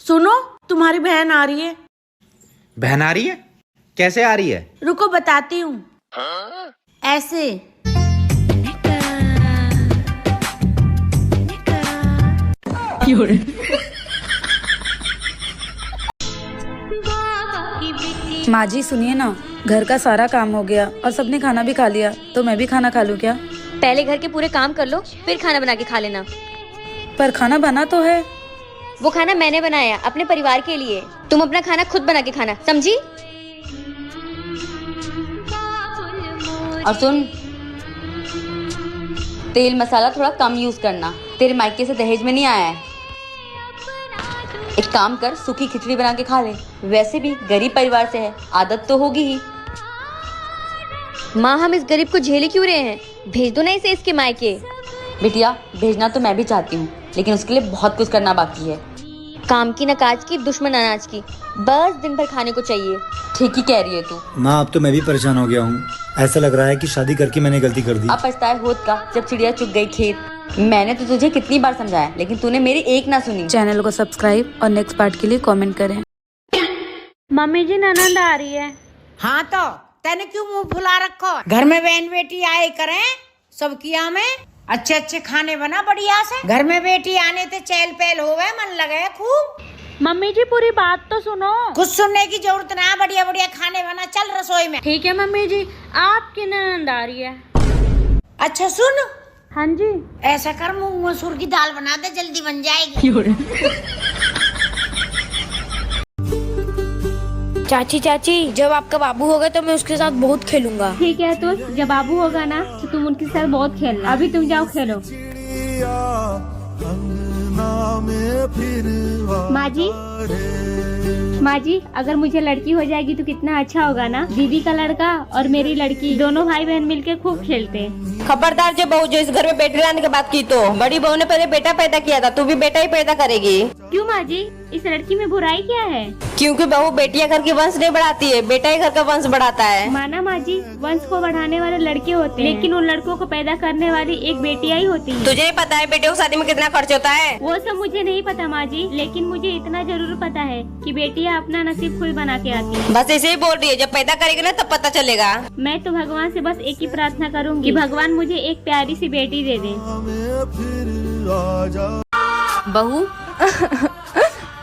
सुनो, तुम्हारी बहन आ रही है। बहन आ रही है? कैसे आ रही है? रुको बताती हूँ। ऐसे। माँ जी सुनिए ना, घर का सारा काम हो गया और सबने खाना भी खा लिया, तो मैं भी खाना खा लूँ क्या? पहले घर के पूरे काम कर लो, फिर खाना बना के खा लेना। पर खाना बना तो है। वो खाना मैंने बनाया अपने परिवार के लिए। तुम अपना खाना खुद बना के खाना, समझी? और सुन, तेल मसाला थोड़ा कम यूज करना। तेरे मायके से दहेज में नहीं आया है। एक काम कर, सूखी खिचड़ी बना के खा ले। वैसे भी गरीब परिवार से है, आदत तो होगी ही। माँ, हम इस गरीब को झेले क्यों रहे हैं? भेज दो ना इसे इसके मायके। बिटिया, भेजना तो मैं भी चाहती हूँ, लेकिन उसके लिए बहुत कुछ करना बाकी है। काम की न काज की, दुश्मन अनाज की, बस दिन भर खाने को चाहिए। ठीक ही कह रही है तू। माँ, अब तो मैं भी परेशान हो गया हूँ। ऐसा लग रहा है कि शादी करके मैंने गलती कर दी। अब पछताए होत का, जब चिड़िया चुग गई खेत। मैंने तो तुझे कितनी बार समझाया, लेकिन तूने मेरी एक ना सुनी। चैनल को सब्सक्राइब और नेक्स्ट पार्ट के लिए कमेंट करें। मम्मी जी, ननद आ रही है। हाँ तो तैने क्यों मुंह फुला रखो? घर में बहन बेटी आए करें, सब किया में अच्छे अच्छे खाने बना बढ़िया से। घर में बेटी आने ते चहल पहल होवे, मन लगे खूब। मम्मी जी पूरी बात तो सुनो। कुछ सुनने की जरूरत ना, बढ़िया बढ़िया खाने बना, चल रसोई में। ठीक है मम्मी जी, आपकी ननद आ रही है। अच्छा सुन। हाँ जी। ऐसा कर, मूंग मसूर की दाल बना दे, जल्दी बन जाएगी। चाची चाची, जब आपका बाबू होगा तो मैं उसके साथ बहुत खेलूंगा। ठीक है, तो जब बाबू होगा ना तो तुम उनके साथ बहुत खेलना। अभी तुम जाओ खेलो। माँ जी, अगर मुझे लड़की हो जाएगी तो कितना अच्छा होगा ना। दीदी का लड़का और मेरी लड़की, दोनों भाई बहन मिलके खूब खेलते हैं। खबरदार जो बहू जो इस घर में बेटे लाने की बात की, तो बड़ी बहू ने पहले बेटा पैदा किया था, तू भी बेटा ही पैदा करेगी। क्यों माँ जी, इस लड़की में बुराई क्या है? क्योंकि बहू बेटियां घर की वंश नहीं बढ़ाती है, बेटा ही घर का वंश बढ़ाता है। माना माँ जी, वंश को बढ़ाने वाले लड़के होते हैं, लेकिन उन लड़कों को पैदा करने वाली एक बेटियां ही होती है। तुझे नहीं पता है बेटे को शादी में कितना खर्च होता है? वो सब मुझे नहीं पता माँ जी, लेकिन मुझे इतना जरूर पता है कि बेटियां अपना नसीब खुद बना के आती हैं। बस ऐसे ही बोल रही है, जब पैदा करेगी ना तब पता चलेगा। मैं तो भगवान से बस एक ही प्रार्थना करूंगी कि भगवान मुझे एक प्यारी सी बेटी दे दे। बहू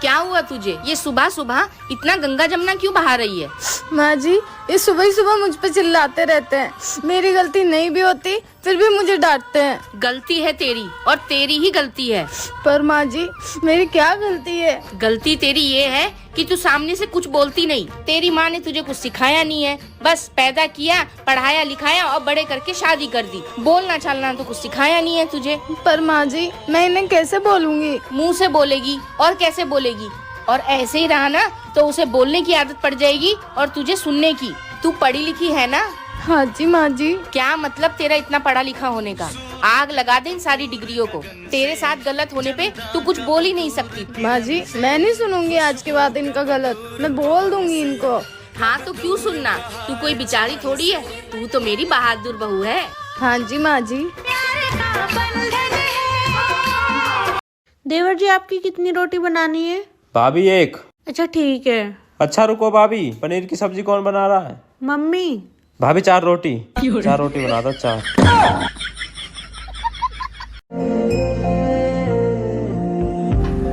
क्या हुआ तुझे? ये सुबह सुबह इतना गंगा जमुना क्यों बहा रही है? माँ जी, ये सुबह ही सुबह मुझ पे चिल्लाते रहते हैं। मेरी गलती नहीं भी होती फिर भी मुझे डांटते हैं। गलती है तेरी, और तेरी ही गलती है। पर माँ जी, मेरी क्या गलती है? गलती तेरी ये है कि तू सामने से कुछ बोलती नहीं। तेरी माँ ने तुझे कुछ सिखाया नहीं है, बस पैदा किया, पढ़ाया लिखाया और बड़े करके शादी कर दी। बोलना चालना तो कुछ सिखाया नहीं है तुझे। पर माँ जी, मैं इन्हें कैसे बोलूँगी? मुँह से बोलेगी और कैसे बोलेगी? और ऐसे ही रहा ना तो उसे बोलने की आदत पड़ जाएगी और तुझे सुनने की। तू पढ़ी लिखी है ना? हाँ जी माँ जी। क्या मतलब तेरा इतना पढ़ा लिखा होने का? आग लगा दे इन सारी डिग्रियों को। तेरे साथ गलत होने पे तू कुछ बोल ही नहीं सकती। माँ जी, मैं नहीं सुनूंगी आज के बाद इनका गलत, मैं बोल दूंगी इनको। हाँ तो क्यों सुनना, तू कोई बेचारी थोड़ी है, तू तो मेरी बहादुर बहू है। हाँ जी माँ जी। देवर जी, आपकी कितनी रोटी बनानी है? भाभी एक। अच्छा ठीक है। अच्छा रुको भाभी, पनीर की सब्जी कौन बना रहा है? मम्मी। भाभी 4 रोटी। 4 रोटी बना दो, 4।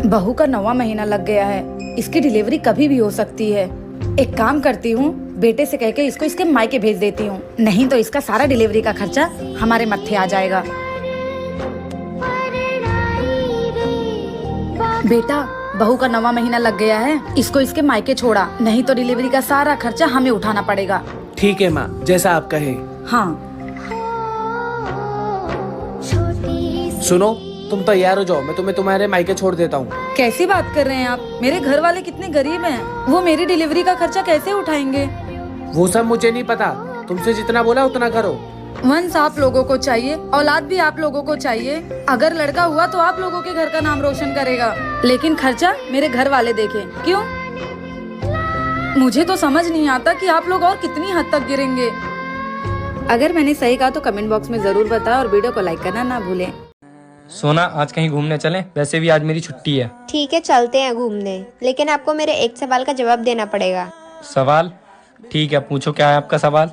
बहू का 9वां महीना लग गया है, इसकी डिलीवरी कभी भी हो सकती है। एक काम करती हूँ, बेटे से कह के इसको इसके मायके भेज देती हूँ, नहीं तो इसका सारा डिलीवरी का खर्चा हमारे मत्थे आ जाएगा। बेटा, बहू का 9वां महीना लग गया है, इसको इसके मायके छोड़ा, नहीं तो डिलीवरी का सारा खर्चा हमें उठाना पड़ेगा। ठीक है माँ, जैसा आप कहे। हाँ। सुनो, तुम तैयार हो जाओ, मैं तुम्हें तुम्हारे मायके छोड़ देता हूँ। कैसी बात कर रहे हैं आप? मेरे घर वाले कितने गरीब हैं, वो मेरी डिलीवरी का खर्चा कैसे उठाएंगे? वो सब मुझे नहीं पता, तुमसे जितना बोला उतना करो। वंश आप लोगों को चाहिए, औलाद भी आप लोगों को चाहिए। अगर लड़का हुआ तो आप लोगों के घर का नाम रोशन करेगा, लेकिन खर्चा मेरे घर वाले देखें। क्यों? मुझे तो समझ नहीं आता कि आप लोग और कितनी हद तक गिरेंगे। अगर मैंने सही कहा तो कमेंट बॉक्स में जरूर बताओ और वीडियो को लाइक करना ना भूलें। सोना आज कहीं घूमने चलें? वैसे भी आज मेरी छुट्टी है। ठीक है चलते हैं घूमने, लेकिन आपको मेरे एक सवाल का जवाब देना पड़ेगा। सवाल? ठीक है, पूछो क्या है आपका सवाल।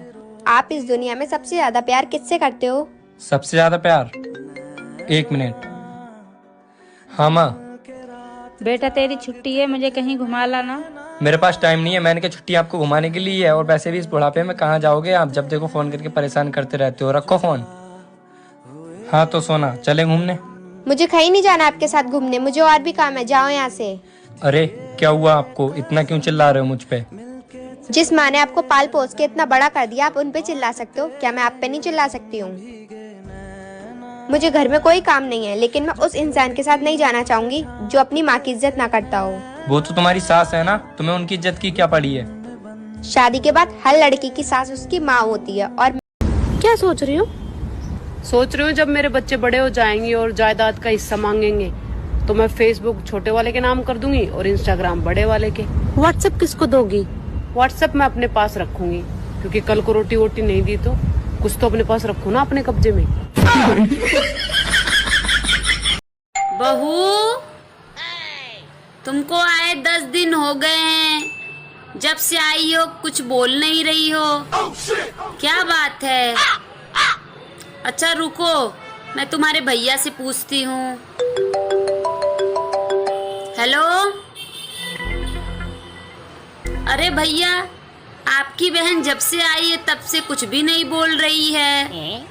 आप इस दुनिया में सबसे ज्यादा प्यार किससे करते हो? सबसे ज्यादा प्यार? 1 मिनट। हाँ माँ। बेटा तेरी छुट्टी है, मुझे कहीं घुमा लाना। मेरे पास टाइम नहीं है, मैंने कहा छुट्टी आपको घुमाने के लिए है, और वैसे भी इस बुढ़ापे में कहाँ जाओगे आप, जब देखो फोन करके परेशान करते रहते हो। रखो फोन। हाँ तो सोना चले घूमने? मुझे कहीं नहीं जाना आपके साथ घूमने, मुझे और भी काम है, जाओ यहाँ से। अरे क्या हुआ आपको, इतना क्यों चिल्ला रहे हो मुझ पे? जिस माँ ने आपको पाल पोस के इतना बड़ा कर दिया, आप उन पे चिल्ला सकते हो क्या? मैं आप पे नहीं चिल्ला सकती हूँ। मुझे घर में कोई काम नहीं है, लेकिन मैं उस इंसान के साथ नहीं जाना चाहूंगी जो अपनी माँ की इज्जत ना करता हो। वो तो तुम्हारी सास है ना, तुम्हें उनकी इज्जत की क्या पड़ी है? शादी के बाद हर लड़की की सास उसकी माँ होती है। और क्या सोच रही हो? सोच रही हूँ जब मेरे बच्चे बड़े हो जाएंगे और जायदाद का हिस्सा मांगेंगे तो मैं फेसबुक छोटे वाले के नाम कर दूंगी और इंस्टाग्राम बड़े वाले के। व्हाट्सएप किसको दोगी? व्हाट्सएप मैं अपने पास रखूंगी, क्योंकि कल को रोटी वोटी नहीं दी तो कुछ तो अपने पास रखो ना, अपने कब्जे में। बहू, तुमको आए 10 दिन हो गए हैं, जब से आई हो कुछ बोल नहीं रही हो, क्या बात है? अच्छा रुको, मैं तुम्हारे भैया से पूछती हूँ। हेलो, अरे भैया, आपकी बहन जब से आई है तब से कुछ भी नहीं बोल रही है।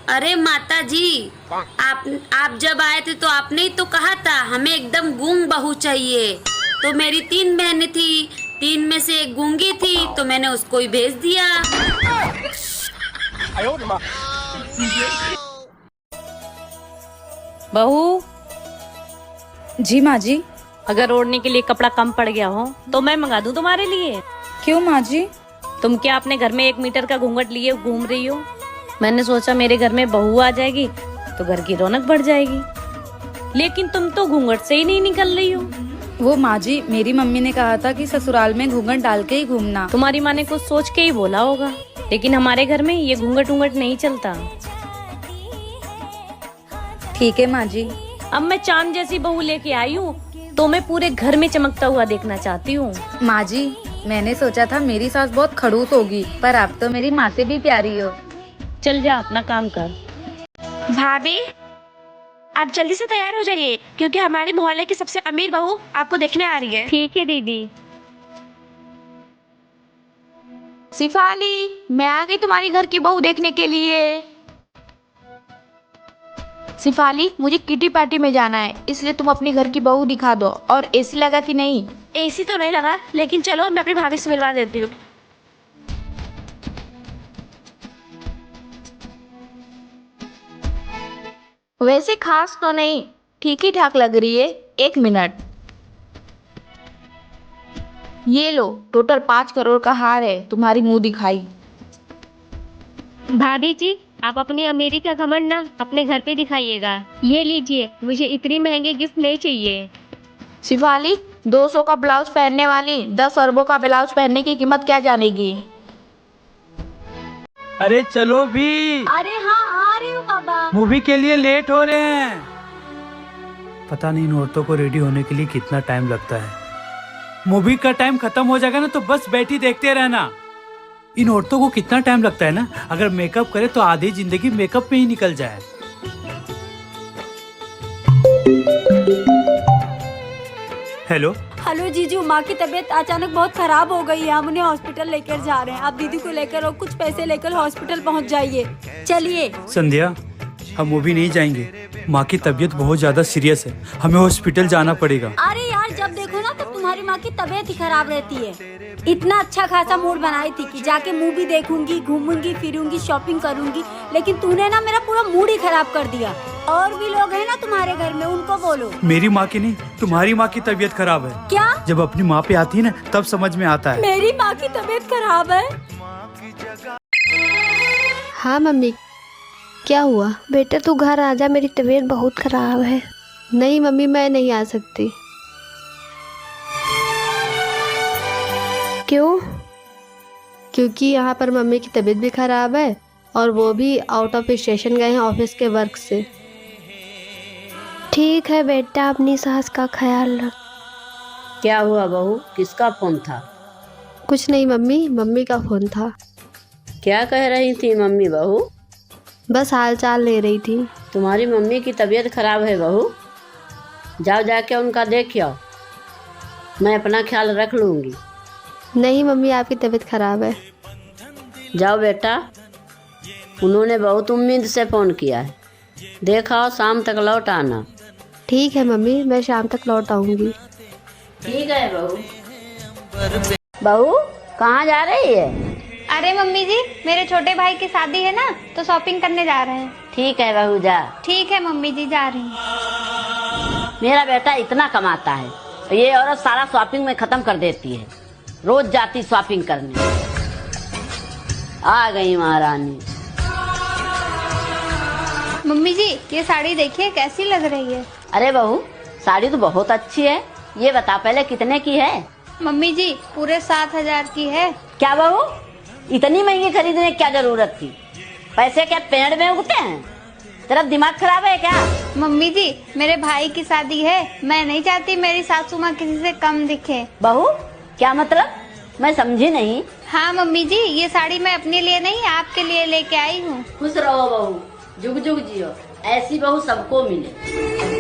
अरे माता जी, आप जब आए थे तो आपने ही तो कहा था हमें एकदम गूंग बहू चाहिए। तो मेरी 3 बहनें थी, 3 में से एक गूंगी थी, तो मैंने उसको ही भेज दिया। बहू जी माँ जी। अगर ओढ़ने के लिए कपड़ा कम पड़ गया हो तो मैं मंगा दूं तुम्हारे लिए। क्यों माँ जी? तुम क्या अपने घर में 1 मीटर का घूंघट लिए घूम रही हो? मैंने सोचा मेरे घर में बहू आ जाएगी तो घर की रौनक बढ़ जाएगी, लेकिन तुम तो घूंघट से ही नहीं निकल रही हो। वो माँ जी, मेरी मम्मी ने कहा था कि ससुराल में घूंघट डाल के ही घूमना। तुम्हारी माँ ने कुछ सोच के ही बोला होगा, लेकिन हमारे घर में ये घूंघट उंघट नहीं चलता। ठीक है माँ जी। अब मैं चांद जैसी बहू लेके आई हूँ तो मैं पूरे घर में चमकता हुआ देखना चाहती हूँ। माँ जी, मैंने सोचा था मेरी सास बहुत खड़ूस होगी, पर आप तो मेरी माँ से भी प्यारी हो। चल जा अपना काम कर। भाभी, आप जल्दी से तैयार हो जाइए, क्योंकि हमारे मोहल्ले की सबसे अमीर बहू आपको देखने आ रही है। ठीक है दीदी। सिफाली, मैं आ गई तुम्हारी घर की बहू देखने के लिए। सिफाली, मुझे किटी पार्टी में जाना है, इसलिए तुम अपनी घर की बहू दिखा दो। और एसी लगा कि नहीं? एसी तो नहीं लगा, लेकिन चलो मैं अपनी भाभी से मिलवा देती हूँ। वैसे खास तो नहीं, ठीक ही ठाक लग रही है। 1 मिनट, ये लो, टोटल 5 करोड़ का हार है, तुम्हारी मुंह दिखाई। भाभी जी, आप अपनी अमीरी का घमंड ना अपने घर पे दिखाइएगा। ये लीजिए, मुझे इतनी महंगे गिफ्ट नहीं चाहिए। शिफाली, 200 का ब्लाउज पहनने वाली 10 अरबों का ब्लाउज पहनने की कीमत क्या जानेगी? अरे चलो भी। अरे हाँ, आ रही हूँ बाबा। मूवी के लिए लेट हो रहे हैं। पता नहीं इन औरतों को रेडी होने के लिए कितना टाइम लगता है। मूवी का टाइम खत्म हो जाएगा ना तो बस बैठी देखते रहना। इन औरतों को कितना टाइम लगता है ना, अगर मेकअप करे तो आधी जिंदगी मेकअप में ही निकल जाए। हेलो हेलो जीजू, माँ की तबीयत अचानक बहुत खराब हो गई है, हम उन्हें हॉस्पिटल लेकर जा रहे हैं। आप दीदी को लेकर और कुछ पैसे लेकर हॉस्पिटल पहुँच जाइए। चलिए। संध्या, हम मूवी नहीं जाएंगे, माँ की तबीयत बहुत ज्यादा सीरियस है, हमें हॉस्पिटल जाना पड़ेगा। अरे यार, जब देखो ना तब तुम्हारी माँ की तबीयत ही खराब रहती है। इतना अच्छा खासा मूड बनाई थी कि जाके मूवी देखूंगी, घूमूंगी फिरूंगी, शॉपिंग करूंगी, लेकिन तूने ना मेरा पूरा मूड ही खराब कर दिया। और भी लोग हैं ना तुम्हारे घर में, उनको बोलो। मेरी माँ की नहीं, तुम्हारी माँ की तबीयत खराब है। क्या? जब अपनी माँ पे आती है ना तब समझ में आता है। मेरी माँ की तबीयत खराब है? हाँ मम्मी, क्या हुआ? बेटा तू घर आ जा, मेरी तबीयत बहुत खराब है। नहीं मम्मी, मैं नहीं आ सकती। क्यों? क्योंकि यहाँ पर मम्मी की तबीयत भी खराब है और वो भी आउट ऑफ स्टेशन गए हैं ऑफिस के वर्क से। ठीक है बेटा, अपनी सास का ख्याल रख। क्या हुआ बहू, किसका फोन था? कुछ नहीं मम्मी, मम्मी का फोन था। क्या कह रही थी मम्मी बहू? बस हाल चाल ले रही थी। तुम्हारी मम्मी की तबीयत खराब है बहू, जाओ जाके उनका देख आओ, मैं अपना ख्याल रख लूँगी। नहीं मम्मी, आपकी तबीयत खराब है। जाओ बेटा, उन्होंने बहुत उम्मीद से फ़ोन किया है, देखा शाम तक लौट आना। ठीक है मम्मी, मैं शाम तक लौट आऊँगी। ठीक है बहू। बहू कहाँ जा रही है? अरे मम्मी जी, मेरे छोटे भाई की शादी है ना, तो शॉपिंग करने जा रहे हैं। ठीक है बहू जा। ठीक है मम्मी जी, जा रही हूँ। मेरा बेटा इतना कमाता है, ये औरत सारा शॉपिंग में ख़त्म कर देती है, रोज जाती शॉपिंग करने। आ गई महारानी। मम्मी जी, ये साड़ी देखिए कैसी लग रही है। अरे बहू, साड़ी तो बहुत अच्छी है, ये बता पहले कितने की है? मम्मी जी, पूरे 7,000 की है। क्या बहू, इतनी महंगी खरीदने की क्या जरूरत थी? पैसे क्या पेड़ में उगते हैं? तेरा दिमाग खराब है क्या? मम्मी जी, मेरे भाई की शादी है, मैं नहीं चाहती मेरी सासू माँ किसी से कम दिखे। बहू क्या मतलब, मैं समझी नहीं। हाँ मम्मी जी, ये साड़ी मैं अपने लिए नहीं, आपके लिए लेके आई हूँ। खुश रहो बहू, जुग जुग जियो, ऐसी बहू सबको मिले।